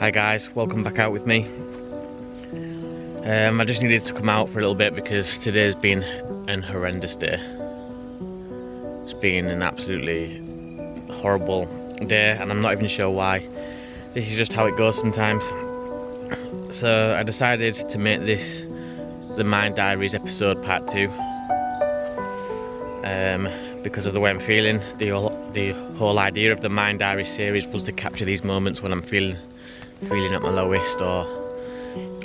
Hi guys, welcome back out with me. I just needed to come out for a little bit because today's been an horrendous day. It's been an absolutely horrible day and I'm not even sure why. This is just how it goes sometimes. So I decided to make this the Mind Diaries episode part 2. Because of the way I'm feeling. The whole idea of the Mind Diaries series was to capture these moments when I'm feeling at my lowest or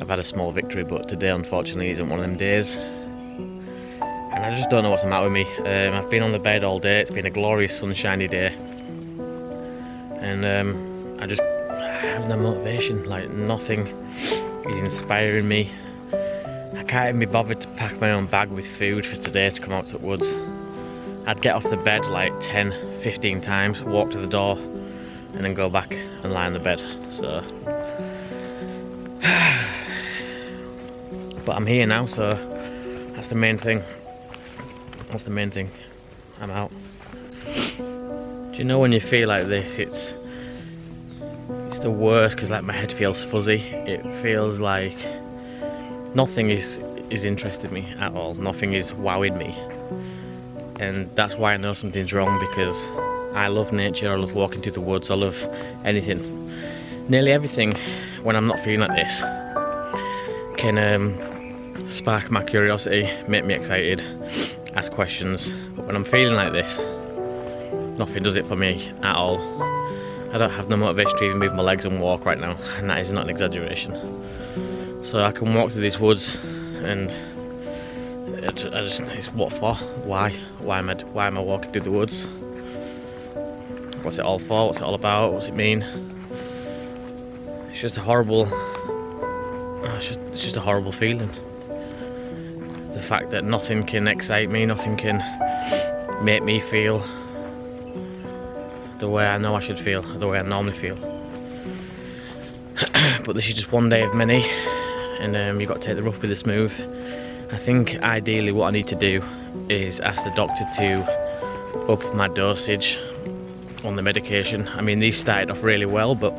I've had a small victory, but today unfortunately isn't one of them days. And I just don't know what's the matter with me. I've been on the bed all day, it's been a glorious sunshiny day. And I have no motivation, like nothing is inspiring me. I can't even be bothered to pack my own bag with food for today to come out to the woods. I'd get off the bed like 10-15 times, walk to the door and then go back and lie on the bed. So but I'm here now, so that's the main thing. I'm out. Do you know when you feel like this, it's the worst, because like my head feels fuzzy. It feels like nothing is interested me at all. Nothing is wowing me. And that's why I know something's wrong, because I love nature, I love walking through the woods, I love anything. Nearly everything, when I'm not feeling like this, can spark my curiosity, make me excited, ask questions. But when I'm feeling like this, nothing does it for me at all. I don't have no motivation to even move my legs and walk right now, and that is not an exaggeration. So I can walk through these woods and it's what for? Why am I walking through the woods? What's it all for? What's it all about? What's it mean? It's just a horrible. It's just a horrible feeling. The fact that nothing can excite me, nothing can make me feel the way I know I should feel, the way I normally feel. But this is just one day of many, and you've got to take the rough with the smooth. I think ideally what I need to do is ask the doctor to up my dosage on the medication. I mean, these started off really well, but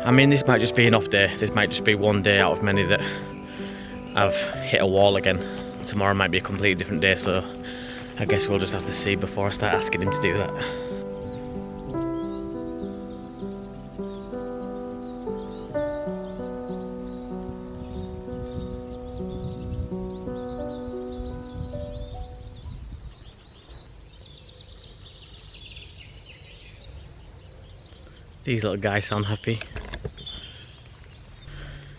I mean, this might just be an off day. This might just be one day out of many that I've hit a wall again. Tomorrow might be a completely different day, so I guess we'll just have to see before I start asking him to do that. These little guys sound happy.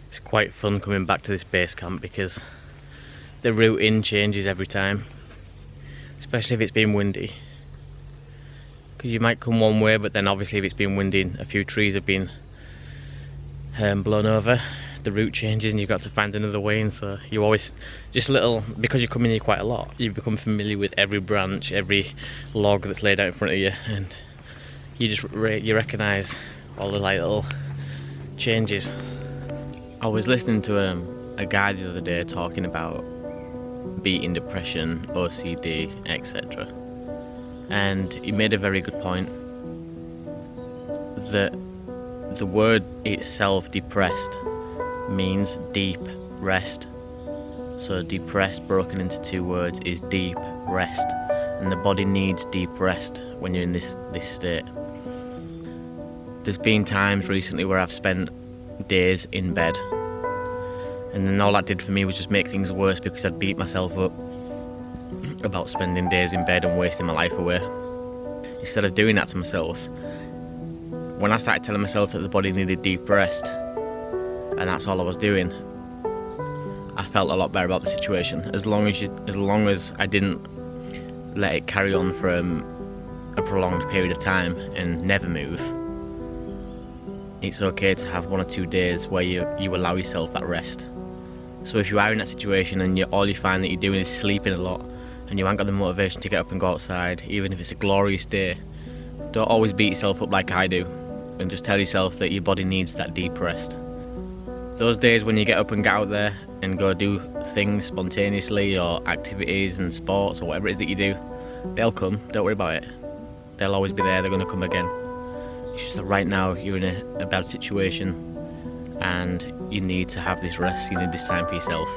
It's quite fun coming back to this base camp because the route in changes every time, especially if it's been windy. Because you might come one way, but then obviously if it's been windy, a few trees have been blown over, the route changes and you've got to find another way in. So you always, because you come in here quite a lot, you become familiar with every branch, every log that's laid out in front of you, and you recognise all the like little changes. I was listening to a guy the other day talking about beating depression, OCD, etc. And he made a very good point that the word itself, depressed, means deep rest. So depressed broken into two words is deep rest, and the body needs deep rest when you're in this state. There's been times recently where I've spent days in bed, and then all that did for me was just make things worse, because I'd beat myself up about spending days in bed and wasting my life away. Instead of doing that to myself, when I started telling myself that the body needed deep rest, and that's all I was doing, I felt a lot better about the situation. As long as I didn't let it carry on for a prolonged period of time and never move, it's okay to have 1 or 2 days where you allow yourself that rest. So if you are in that situation and all you find that you're doing is sleeping a lot and you haven't got the motivation to get up and go outside, even if it's a glorious day, don't always beat yourself up like I do, and just tell yourself that your body needs that deep rest. Those days when you get up and get out there and go do things spontaneously, or activities and sports or whatever it is that you do, they'll come, don't worry about it. They'll always be there, they're going to come again. You It's just that right now you're in a bad situation and you need to have this rest, you need this time for yourself.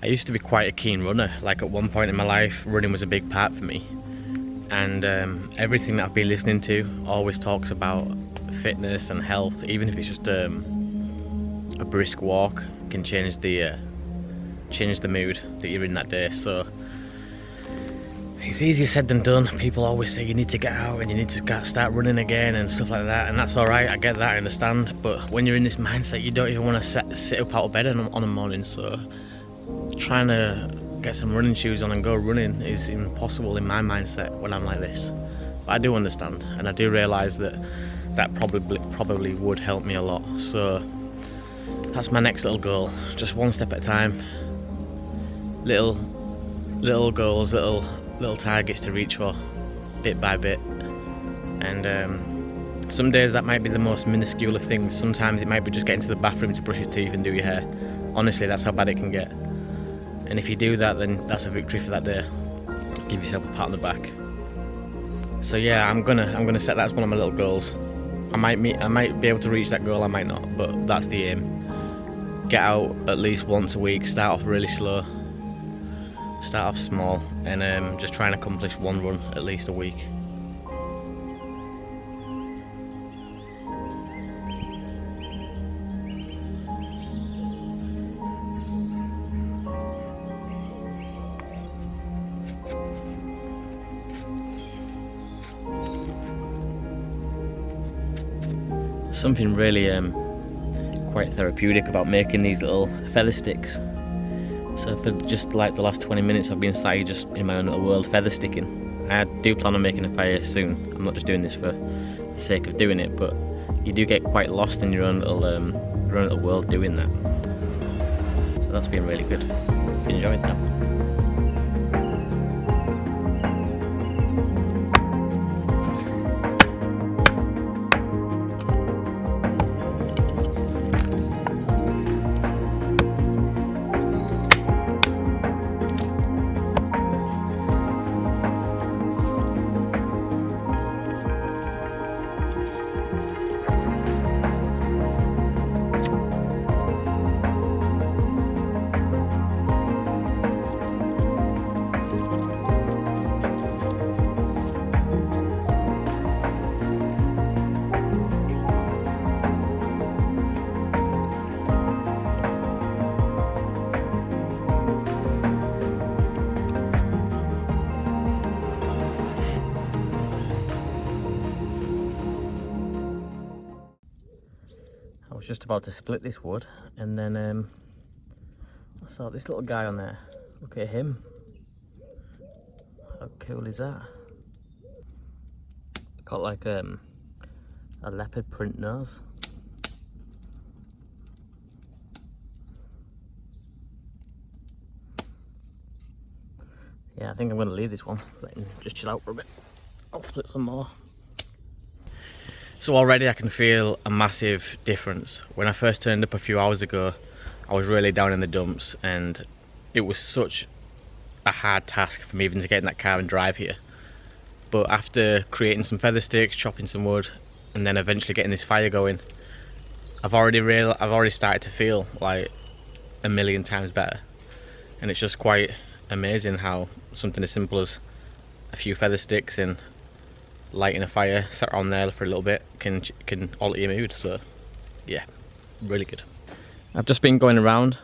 I used to be quite a keen runner. Like at one point in my life, running was a big part for me. And everything that I've been listening to always talks about fitness and health, even if it's just a brisk walk can change the mood that you're in that day. So it's easier said than done. People always say you need to get out and you need to start running again and stuff like that, and that's alright, I get that, I understand, but when you're in this mindset you don't even want to sit up out of bed on a morning, so trying to get some running shoes on and go running is impossible in my mindset when I'm like this. But I do understand, and I do realise that probably would help me a lot. So that's my next little goal, just one step at a time. Little goals, little targets to reach for, bit by bit. And some days that might be the most minuscule of things. Sometimes it might be just getting to the bathroom to brush your teeth and do your hair. Honestly, that's how bad it can get. And if you do that, then that's a victory for that day. Give yourself a pat on the back. So yeah, I'm gonna set that as one of my little goals. I might be able to reach that goal, I might not, but that's the aim. Get out at least once a week, start off really slow, start off small, and just try and accomplish one run at least a week. Something really quite therapeutic about making these little feather sticks. So for just like the last 20 minutes I've been sat here just in my own little world feather sticking. I do plan on making a fire soon. I'm not just doing this for the sake of doing it, but you do get quite lost in your own little world doing that. So that's been really good. Enjoyed that. I was just about to split this wood, and then I saw this little guy on there. Look at him. How cool is that? Got like a leopard print nose. Yeah, I think I'm going to leave this one, let him just chill out for a bit. I'll split some more. So already I can feel a massive difference. When I first turned up a few hours ago, I was really down in the dumps, and it was such a hard task for me even to get in that car and drive here. But after creating some feather sticks, chopping some wood, and then eventually getting this fire going, I've already started to feel like a million times better. And it's just quite amazing how something as simple as a few feather sticks and lighting a fire, sat on there for a little bit, can alter your mood. So yeah, really good. I've just been going around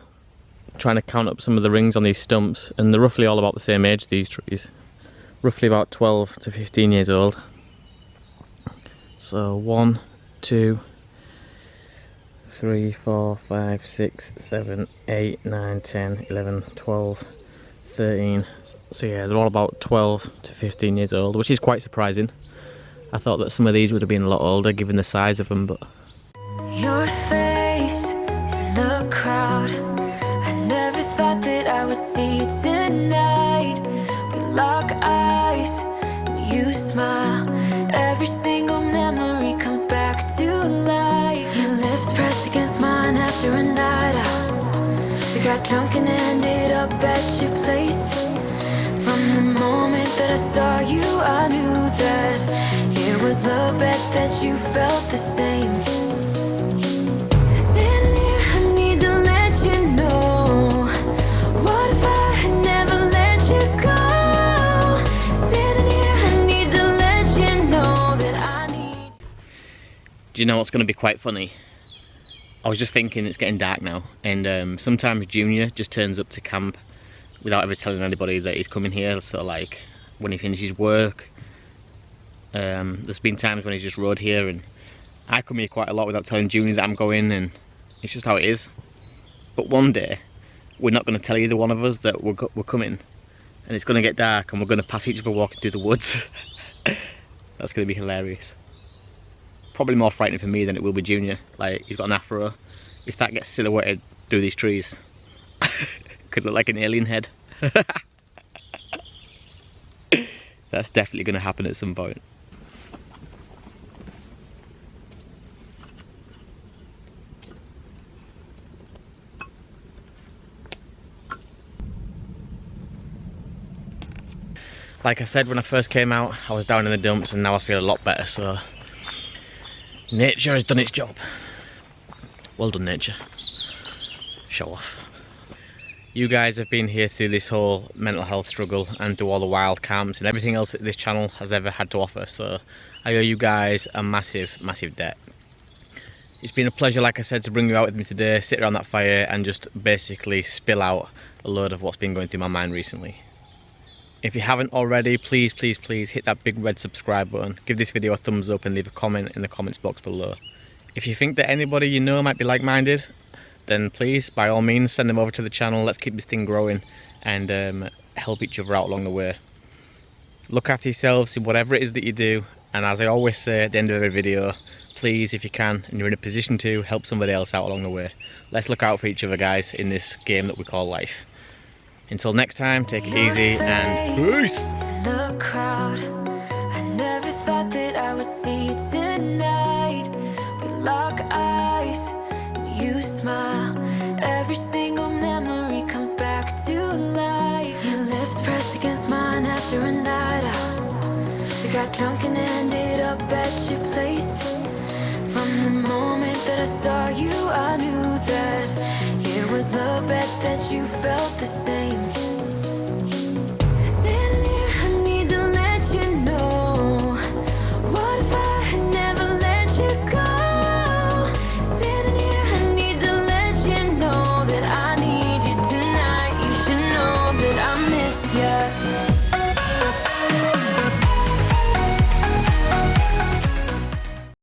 trying to count up some of the rings on these stumps, and they're roughly all about the same age, these trees. Roughly about 12 to 15 years old. So 1, 2, 3, 4, 5, 6, 7, 8, 9, 10, 11, 12, 13. So yeah, they're all about 12 to 15 years old, which is quite surprising. I thought that some of these would have been a lot older given the size of them, but... Your face in the crowd, I never thought that I would see you tonight. We lock eyes and you smile, every single memory comes back to life. Your lips pressed against mine after a night out. We got drunk and ended up at your place. From the moment that I saw you, I knew that it was the bet that you felt the same. Standing here, I need to let you know. What if I had never let you go? Standing here, I need to let you know that I need. Do you know what's going to be quite funny? I was just thinking, it's getting dark now, and sometimes Junior just turns up to camp without ever telling anybody that he's coming here. So like when he finishes work, there's been times when he's just rode here, and I come here quite a lot without telling Junior that I'm going, and it's just how it is. But one day we're not going to tell either one of us that we're coming, and it's going to get dark and we're going to pass each other walking through the woods. That's going to be hilarious. Probably more frightening for me than it will be Junior. Like, he's got an afro. If that gets silhouetted through these trees, could look like an alien head. That's definitely going to happen at some point. Like I said, when I first came out, I was down in the dumps, and now I feel a lot better, so nature has done its job. Well done, nature. Show off. You guys have been here through this whole mental health struggle and through all the wild camps and everything else that this channel has ever had to offer, so I owe you guys a massive, massive debt. It's been a pleasure, like I said, to bring you out with me today, sit around that fire and just basically spill out a load of what's been going through my mind recently. If you haven't already, please, please, please hit that big red subscribe button, give this video a thumbs up and leave a comment in the comments box below. If you think that anybody you know might be like-minded, then please, by all means, send them over to the channel. Let's keep this thing growing and help each other out along the way. Look after yourselves in whatever it is that you do, and as I always say at the end of every video, please, if you can, and you're in a position to, help somebody else out along the way. Let's look out for each other, guys, in this game that we call life. Until next time, take it easy and peace! The crowd, I never thought that I would see you tonight. We lock eyes and you smile. Every single memory comes back to life. Your lips press against mine after a night out. We got drunk and ended up at your place. From the moment that I saw you, I knew that it was the bet that you felt the same.